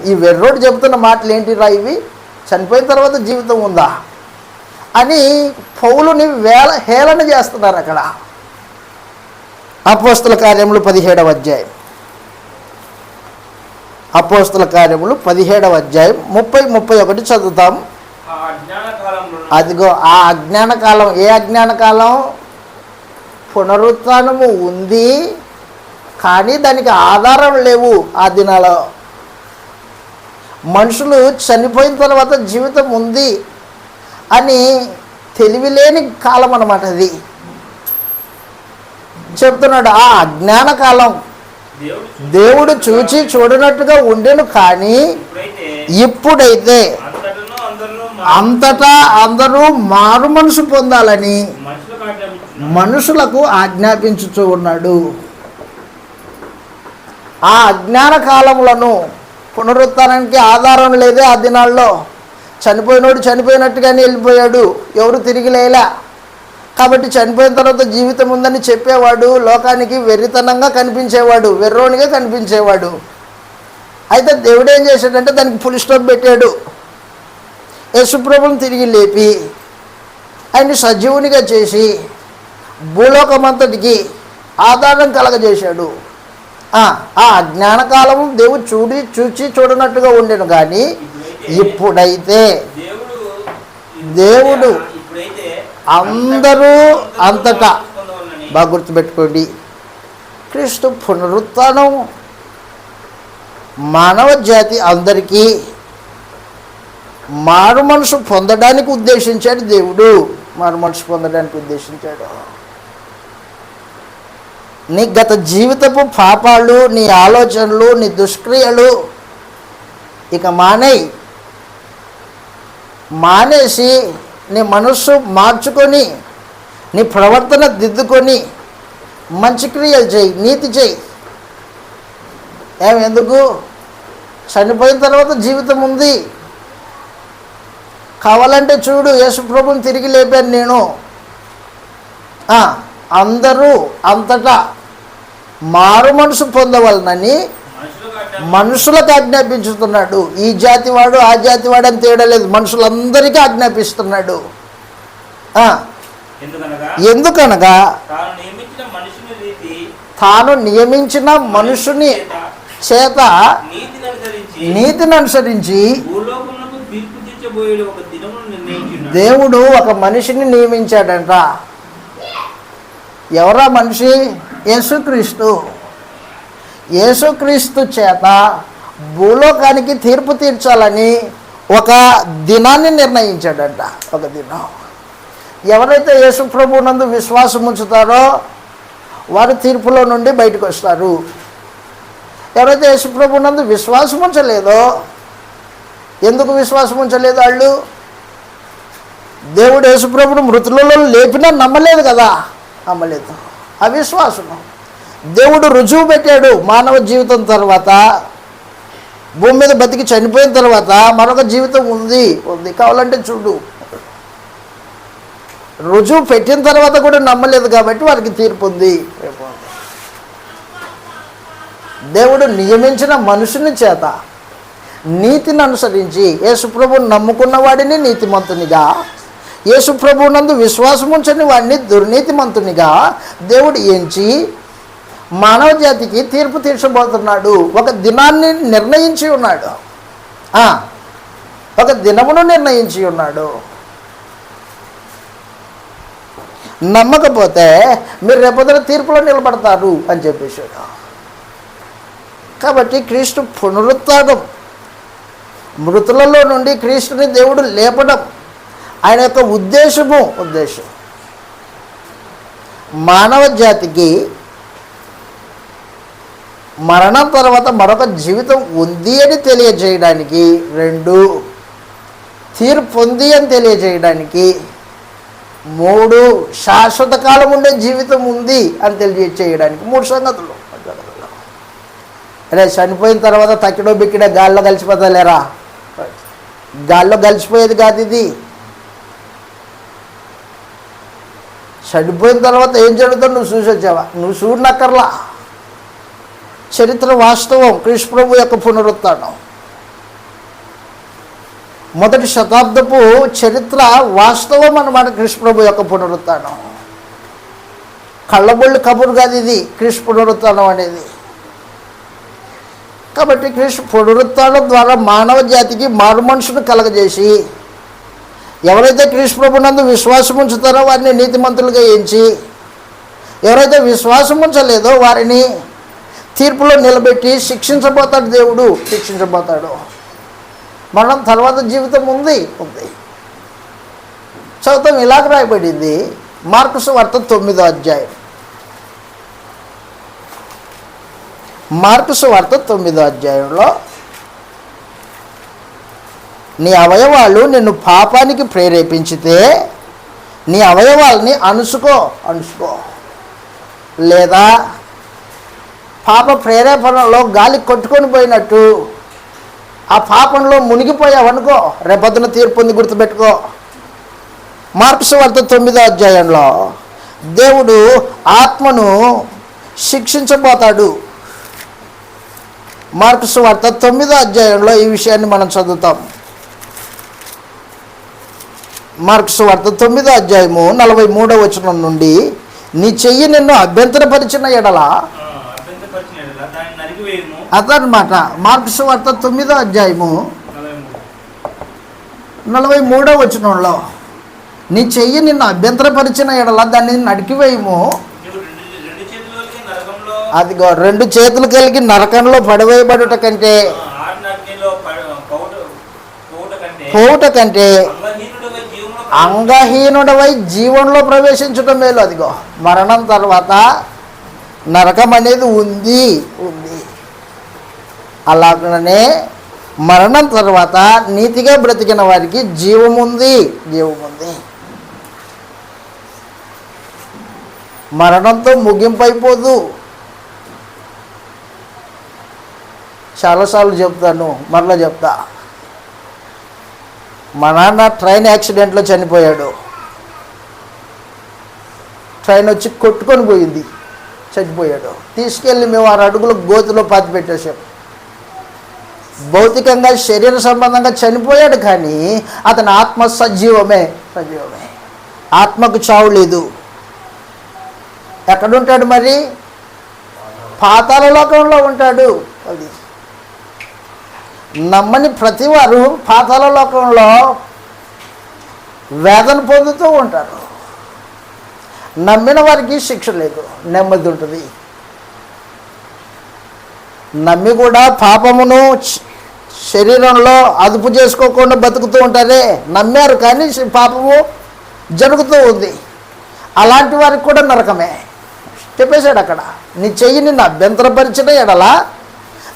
ఈ వెర్రోడు చెబుతున్న మాటలు ఏంటి రా ఇవి, చనిపోయిన తర్వాత జీవితం ఉందా అని పౌలుని హేళన చేస్తున్నారు అక్కడ. అపోస్తల కార్యములు 17వ అధ్యాయం, అపోస్తల కార్యములు 17వ అధ్యాయం 30-31 చదువుతాం. అదిగో ఆ అజ్ఞాన కాలం. ఏ అజ్ఞాన కాలం? పునరుత్థానము ఉంది కానీ దానికి ఆధారం లేవు. ఆ దినాల్లో మనుషులు చనిపోయిన తర్వాత జీవితం ఉంది అని తెలివిలేని కాలం అన్నమాట. అది చెప్తున్నాడు. ఆ అజ్ఞాన కాలం దేవుడు చూచి చూడనట్టుగా ఉండెను, కానీ ఇప్పుడైతే అంతటా అందరూ మారు మనసు పొందాలని మనుషులకు ఆజ్ఞాపించుచూ ఉన్నాడు. ఆ అజ్ఞాన కాలములను, పునరుత్థానానికి ఆధారం లేదే ఆ దినాల్లో. చనిపోయినోడు చనిపోయినట్టుగానే వెళ్ళిపోయాడు, ఎవరు తిరిగి లేలా. కాబట్టి చనిపోయిన తర్వాత జీవితం ఉందని చెప్పేవాడు లోకానికి వెర్రితనంగా కనిపించేవాడు, వెర్రోనిగా కనిపించేవాడు. అయితే దేవుడు ఏం చేశాడంటే దానికి ఫుల్ స్టాప్ పెట్టాడు. యేసుప్రభుని తిరిగి లేపి ఆయన్ని సజీవునిగా చేసి భూలోకమంతటికి ఆధారం కలగజేశాడు. ఆ అజ్ఞానకాలము దేవుడు చూచి చూడనట్టుగా ఉండేను, కానీ ఇప్పుడైతే దేవుడు అందరూ అంతటా, బాగా గుర్తుపెట్టుకోండి, క్రీస్తు పునరుత్థానం మానవ జాతి అందరికీ మారు మనసు పొందడానికి ఉద్దేశించాడు. దేవుడు మారు మనసు పొందడానికి ఉద్దేశించాడు. నీ గత జీవితపు పాపాలు, నీ ఆలోచనలు, నీ దుష్క్రియలు ఇక మానేసి నీ మనస్సు మార్చుకొని నీ ప్రవర్తన దిద్దుకొని మంచి క్రియలు చేయి, నీతి చేయి. ఎందుకు? చనిపోయిన తర్వాత జీవితం ఉంది. కావాలంటే చూడు, యేసుప్రభుని తిరిగి లేపాను నేను. అందరూ అంతటా మారు మనసు పొందవలనని మనుషులకు ఆజ్ఞాపించుతున్నాడు. ఈ జాతి వాడు ఆ జాతి వాడు అని తేడా లేదు, మనుషులందరికీ ఆజ్ఞాపిస్తున్నాడు. ఎందుకనగా తాను నియమించిన మనుషుని చేత నీతిని అనుసరించి దేవుడు ఒక మనిషిని నియమించాడంట. ఎవరా మనిషి? యేసుక్రీస్తు. యేసుక్రీస్తు చేత భూలోకానికి తీర్పు తీర్చాలని ఒక దినాన్ని నిర్ణయించాడంట. ఒక దినం. ఎవరైతే యేసు ప్రభువునందు విశ్వాసం ఉంచుతారో వారు తీర్పులో నుండి బయటకు వస్తారు. ఎవరైతే యేసు ప్రభువునందు విశ్వాసం ఉంచలేదో, ఎందుకు విశ్వాసం ఉంచలేదు వాళ్ళు? దేవుడు యేసు ప్రభువును మృతులలో లేపినా నమ్మలేదు కదా, నమ్మలేదు. అవిశ్వాసము. దేవుడు రుజువు పెట్టాడు. మానవ జీవితం తర్వాత, భూమి మీద బతికి చనిపోయిన తర్వాత మరొక జీవితం ఉంది. కావాలంటే చూడు. రుజువు పెట్టిన తర్వాత కూడా నమ్మలేదు కాబట్టి వారికి తీర్పు ఉంది. దేవుడు నియమించిన మనుషుని చేత నీతిని అనుసరించి యేసుప్రభుని నమ్ముకున్న వాడిని నీతిమంతునిగా, యేసుప్రభునందు విశ్వాసం ఉంచని వాడిని దుర్నీతిమంతునిగా దేవుడు ఎంచి మానవ జాతికి తీర్పు తీర్చబోతున్నాడు. ఒక దినాన్ని నిర్ణయించి ఉన్నాడు, ఒక దినమును నిర్ణయించి ఉన్నాడు. నమ్మకపోతే మీరు రేపొద్దున తీర్పులో నిలబడతారు అని చెప్పేశాడు. కాబట్టి క్రీస్తు పునరుత్థానం, మృతులలో నుండి క్రీస్తుని దేవుడు లేపడం ఆయన యొక్క ఉద్దేశం. మానవ జాతికి మరణం తర్వాత మరొక జీవితం ఉంది అని తెలియజేయడానికి, 2 తీర్పు ఉంది అని తెలియజేయడానికి, 3 శాశ్వత కాలం ఉండే జీవితం ఉంది అని తెలియజేయడానికి 3 సంగతులు. అరే చనిపోయిన తర్వాత తక్కిడో బిక్కిడో గాల్లో కలిసిపోతా లేరా? గాల్లో కలిసిపోయేది కాదు ఇది. చనిపోయిన తర్వాత ఏం జరుగుతుందో నువ్వు చూసి వచ్చావా? నువ్వు చూడనక్కర్లా. చరిత్ర వాస్తవం. కృష్ణ ప్రభు యొక్క పునరుత్థానం మొదటి శతాబ్దపు చరిత్ర వాస్తవం అన్నమాట. కృష్ణ ప్రభు యొక్క పునరుత్థానం కళ్ళబొల్లి కబురు కాదు ఇది, కృష్ణ పునరుత్థానం అనేది. కాబట్టి కృష్ణ పునరుత్థానం ద్వారా మానవ జాతికి మారు మనసును కలగజేసి, ఎవరైతే కృష్ణ ప్రభునందు విశ్వాసం ఉంచుతారో వారిని నీతిమంతులుగా ఎంచి, ఎవరైతే విశ్వాసం ఉంచలేదో వారిని తీర్పులో నిలబెట్టి శిక్షించబోతాడు. దేవుడు శిక్షించబోతాడు. మరణం తర్వాత జీవితం ఉంది. చదువుతాం. ఇలాగ రాయబడింది మార్కు సువార్త 9వ అధ్యాయం. మార్కు సువార్త 9వ అధ్యాయంలో, నీ అవయవాలు నిన్ను పాపానికి ప్రేరేపించితే నీ అవయవాల్ని అణుసుకో. లేదా పాప ప్రేరేపణలో గాలి కొట్టుకొని పోయినట్టు ఆ పాపంలో మునిగిపోయావనుకో, రేపొద్దున తీర్పు ఉంది, గుర్తుపెట్టుకో. మార్కు సువార్త 9వ అధ్యాయంలో దేవుడు ఆత్మను శిక్షించబోతాడు. మార్కు సువార్త 9వ అధ్యాయంలో ఈ విషయాన్ని మనం చదువుతాం. మార్కు సువార్త 9వ అధ్యాయము 43వ వచనం నుండి, నీ చెయ్యి నిన్ను అభ్యంతరపరిచిన ఎడల అదనమాట. మార్కు సువార్త 9వ అధ్యాయము 43వ వచనంలో, నీ చెయ్యి నిన్ను అభ్యంతరపరిచిన ఎడల దాన్ని నరికివేయము. అదిగో 2 చేతులు కలిగి నరకంలో పడివేయబడుట కంటే, పోవుట కంటే అంగహీనుడవై జీవనంలో ప్రవేశించడం మేలు. అదిగో మరణం తర్వాత నరకం అనేది ఉంది. అలాగనే మరణం తర్వాత నీతిగా బ్రతికిన వారికి జీవముంది. మరణంతో ముగింపు అయిపోదు. చాలాసార్లు చెప్తాను, మరలా చెప్తా. మా నాన్న ట్రైన్ యాక్సిడెంట్లో చనిపోయాడు. ట్రైన్ వచ్చి కొట్టుకొని పోయింది, చనిపోయాడు. తీసుకెళ్ళి మేము 6 అడుగుల గోతిలో పాతి పెట్టేసాం. భౌతికంగా శరీర సంబంధంగా చనిపోయాడు, కానీ అతని ఆత్మ సజీవమే. ఆత్మకు చావు లేదు. ఎక్కడుంటాడు మరి? పాతాళ లోకంలో ఉంటాడు. అది నమ్మని ప్రతివారు పాతాళ లోకంలో వేదన పొందుతూ ఉంటారు. నమ్మిన వారికి శిక్ష లేదు, నెమ్మది ఉంటుంది. నమ్మి కూడా పాపమును శరీరంలో అదుపు చేసుకోకుండా బతుకుతూ ఉంటారే, నమ్మారు కానీ పాపము జరుగుతూ ఉంది. అలాంటి వారికి కూడా నరకమే. చెప్పేశాడు అక్కడ, నీ చెయ్యి నిన్ను అభ్యంతరపరిచిన ఎడల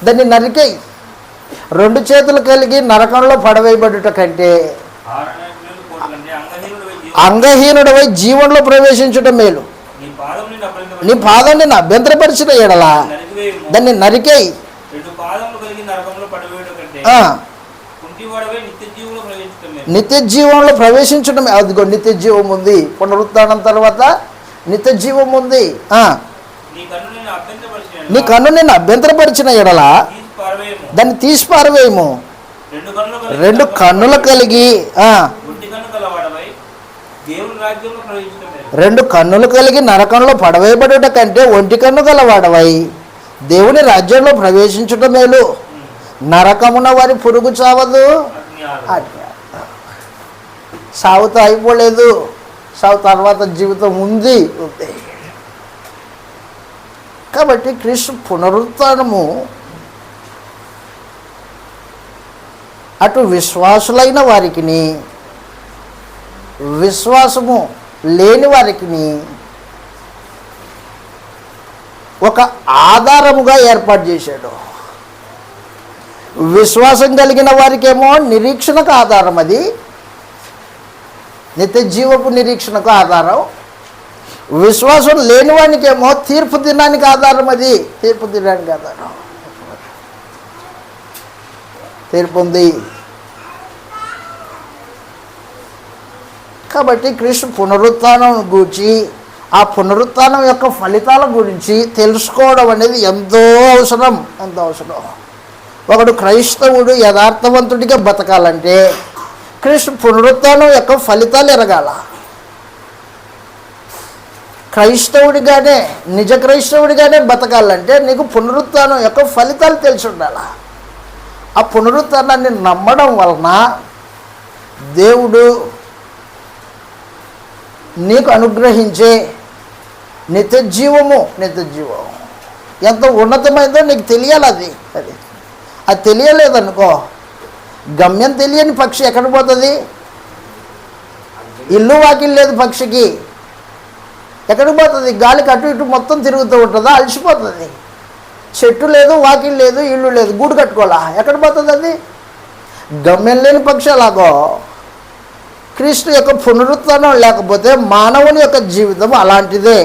దాన్ని నరికేయి. 2 చేతులు కలిగి నరకంలో పడవేయబడుట కంటే అంగహీనుడవై జీవనంలో ప్రవేశించడం మేలు. నీ పాదం నిన్ను అభ్యంతరపరిచిన ఎడల దాన్ని నరికేయి. నిత్య జీవంలో ప్రవేశించడం. అదిగో నిత్య జీవం ఉంది. పునరుత్థానం తర్వాత నిత్య జీవం ఉంది. నీ కన్ను నిన్ను అభ్యంతరపరిచిన ఎడల దాన్ని తీసి పారవేయము. 2 కన్నులు కలిగి 2 కన్నులు కలిగి నరకంలో పడవేయబడుట కంటే ఒంటి కన్ను గలవాడవై దేవుని రాజ్యంలో ప్రవేశించుట మేలు. నరకమున వారి పురుగు చావదు, సావుతో అయిపోలేదు, సావు తర్వాత జీవితం ఉంది. కాబట్టి క్రీస్తు పునరుత్థానము అటు విశ్వాసులైన వారికి, విశ్వాసము లేని వారికి ఒక ఆధారముగా ఏర్పాటు చేశాడు. విశ్వాసం కలిగిన వారికేమో నిరీక్షణకు ఆధారం, అది నిత్య జీవపు నిరీక్షణకు ఆధారం. విశ్వాసం లేని వానికేమో తీర్పు దినానికి ఆధారం, అది తీర్పు దినానికి ఆధారం. తీర్పు ఉంది. కాబట్టి క్రీస్తు పునరుత్థానం గూర్చి, ఆ పునరుత్థానం యొక్క ఫలితాల గురించి తెలుసుకోవడం అనేది ఎంతో అవసరం, ఎంతో అవసరం. ఒకడు క్రైస్తవుడు యథార్థవంతుడిగా బతకాలంటే క్రీస్తు పునరుత్థానం యొక్క ఫలితాలు ఎరగాల. క్రైస్తవుడిగానే, నిజ క్రైస్తవుడిగానే బతకాలంటే నీకు పునరుత్థానం యొక్క ఫలితాలు తెలిసి ఉండాల. ఆ పునరుత్థానాన్ని నమ్మడం వలన దేవుడు నీకు అనుగ్రహించే నిత్య జీవము ఎంత ఉన్నతమైందో నీకు తెలియాలి. అది తెలియలేదనుకో, గమ్యం తెలియని పక్షి ఎక్కడ పోతుంది? ఇల్లు వాకిల్ లేదు పక్షికి, ఎక్కడికి పోతుంది? గాలికి అటు ఇటు మొత్తం తిరుగుతూ ఉంటుందా? అలసిపోతుంది. చెట్టు లేదు, వాకిల్ లేదు, ఇల్లు లేదు, గూడు కట్టుకోవాలా, ఎక్కడ పోతుంది అది? గమ్యం లేని పక్షి. అలాగో క్రీస్తు యొక్క పునరుత్థానం లేకపోతే మానవుని యొక్క జీవితం అలాంటిదే.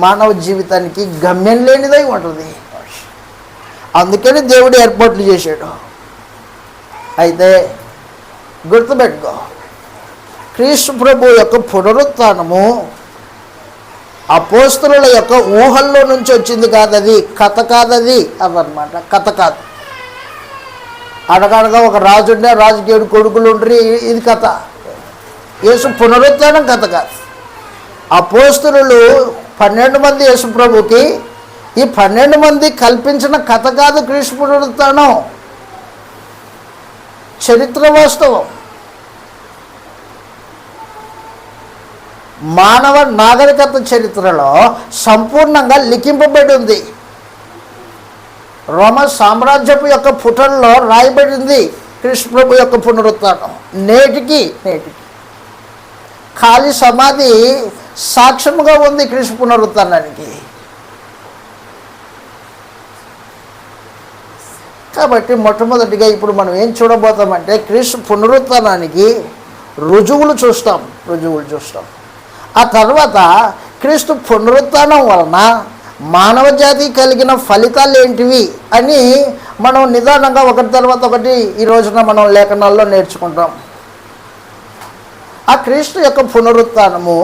మానవ జీవితానికి గమ్యం లేనిదై ఉంటుంది. అందుకని దేవుడు ఏర్పాట్లు చేశాడు. అయితే గుర్తుపెట్టుకో, క్రీస్తు ప్రభు యొక్క పునరుత్థానము అపోస్తలుల యొక్క ఊహల్లో నుంచి వచ్చింది కాదది, కథ కాదది, అదనమాట. కథ కాదు. అనగనగా ఒక రాజు ఉండే, రాజుకి 7 కొడుకులు ఉండ్రి, ఇది కథ. యేసు పునరుత్థానం కథ కాదు. అపోస్తలులు 12 మంది యేసు ప్రభుకి, ఈ 12 మంది కల్పించిన కథ కాదు క్రీస్తు పునరుత్థానం, చరిత్ర వాస్తవం. మానవ నాగరికత చరిత్రలో సంపూర్ణంగా లిఖింపబడి ఉంది. రోమ సామ్రాజ్యపు యొక్క పుటల్లో రాయబడింది క్రీస్తు ప్రభు యొక్క పునరుత్థానం. నేటికి ఖాళీ సమాధి సాక్ష్యముగా ఉంది క్రీస్తు పునరుత్థానానికి. కాబట్టి మొట్టమొదటిగా ఇప్పుడు మనం ఏం చూడబోతామంటే క్రీస్తు పునరుత్థానానికి రుజువులు చూస్తాం. ఆ తర్వాత క్రీస్తు పునరుత్థానం వలన మానవ జాతి కలిగిన ఫలితాలు ఏంటివి అని మనం నిదానంగా ఒకటి తర్వాత ఒకటి ఈ రోజున మనం లేఖనాల్లో నేర్చుకుంటాం. ఆ క్రీస్తు యొక్క పునరుత్థానము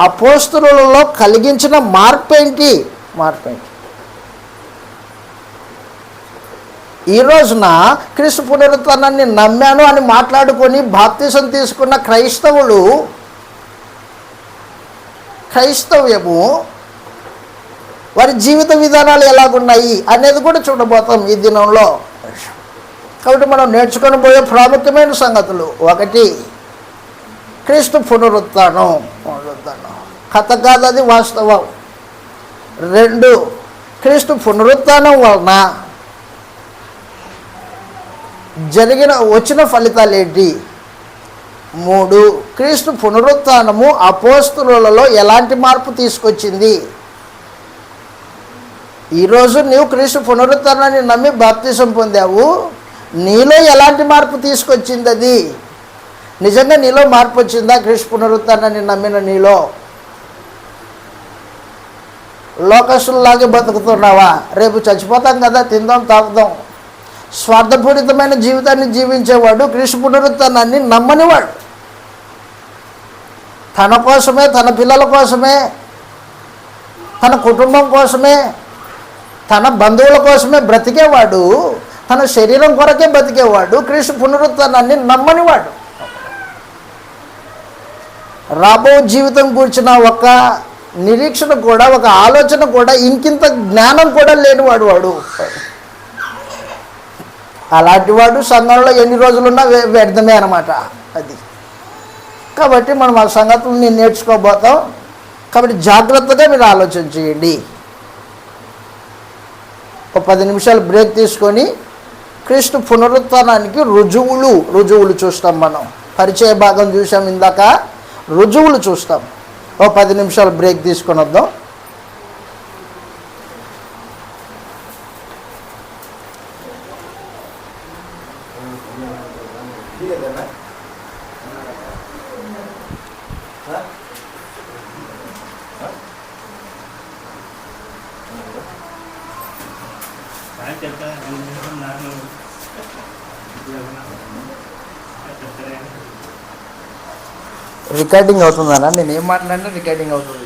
అపోస్తలులలో కలిగించిన మార్పు ఏంటి? ఈ రోజున క్రీస్తు పునరుత్థానాన్ని నమ్మాను అని మాట్లాడుకొని బాప్తిసం తీసుకున్న క్రైస్తవ్యము వారి జీవిత విధానాలు ఎలాగున్నాయి అనేది కూడా చూడబోతాం ఈ దినంలో. కాబట్టి మనం నేర్చుకొని పోయే ప్రాముఖ్యమైన సంగతులు: 1, క్రీస్తు పునరుత్థానం కథ కాదు, అది వాస్తవం. 2, క్రీస్తు పునరుత్థానం వలన వచ్చిన ఫలితాలు ఏంటి? 3, క్రీస్తు పునరుత్థానము అపోస్తలులలో ఎలాంటి మార్పు తీసుకొచ్చింది? ఈరోజు నీవు క్రీస్తు పునరుత్థానాన్ని నమ్మి బాప్తిసం పొందావు, నీలో ఎలాంటి మార్పు తీసుకొచ్చింది? అది నిజంగా నీలో మార్పు వచ్చిందా? క్రీస్తు పునరుత్థానాన్ని నమ్మిన నీలో లోకస్తుల్లాగే బతుకుతున్నావా? రేపు చచ్చిపోతాం కదా, తిందాం తాగుదాం, స్వార్థపూరితమైన జీవితాన్ని జీవించేవాడు క్రీస్తు పునరుత్థానాన్ని నమ్మనివాడు. తన కోసమే, తన పిల్లల కోసమే, తన కుటుంబం కోసమే, తన బంధువుల కోసమే బ్రతికేవాడు, తన శరీరం కొరకే బ్రతికేవాడు క్రీస్తు పునరుత్థానాన్ని నమ్మనివాడు. రాబో జీవితం కూర్చున్న ఒక నిరీక్షణ కూడా, ఒక ఆలోచన కూడా, ఇంకింత జ్ఞానం కూడా లేనివాడు వాడు. అలాంటి వాడు సంఘంలో ఎన్ని రోజులున్నా వ్యర్థమే అన్నమాట అది. కాబట్టి మనం ఆ సంగతులను నేర్చుకోబోతాం. కాబట్టి జాగ్రత్తగా మీరు ఆలోచన చేయండి. ఒక 10 నిమిషాలు బ్రేక్ తీసుకొని క్రీస్తు పునరుత్థానానికి రుజువులు చూస్తాం. మనం పరిచయ భాగం చూసాం ఇందాక, రుజువులు చూస్తాం. ఓ 10 నిమిషాలు బ్రేక్ తీసుకొని వద్దాం. రికార్డింగ్ అవుతుందన్నా, నేను ఏం మాట్లాడినా రికార్డింగ్ అవుతుంది.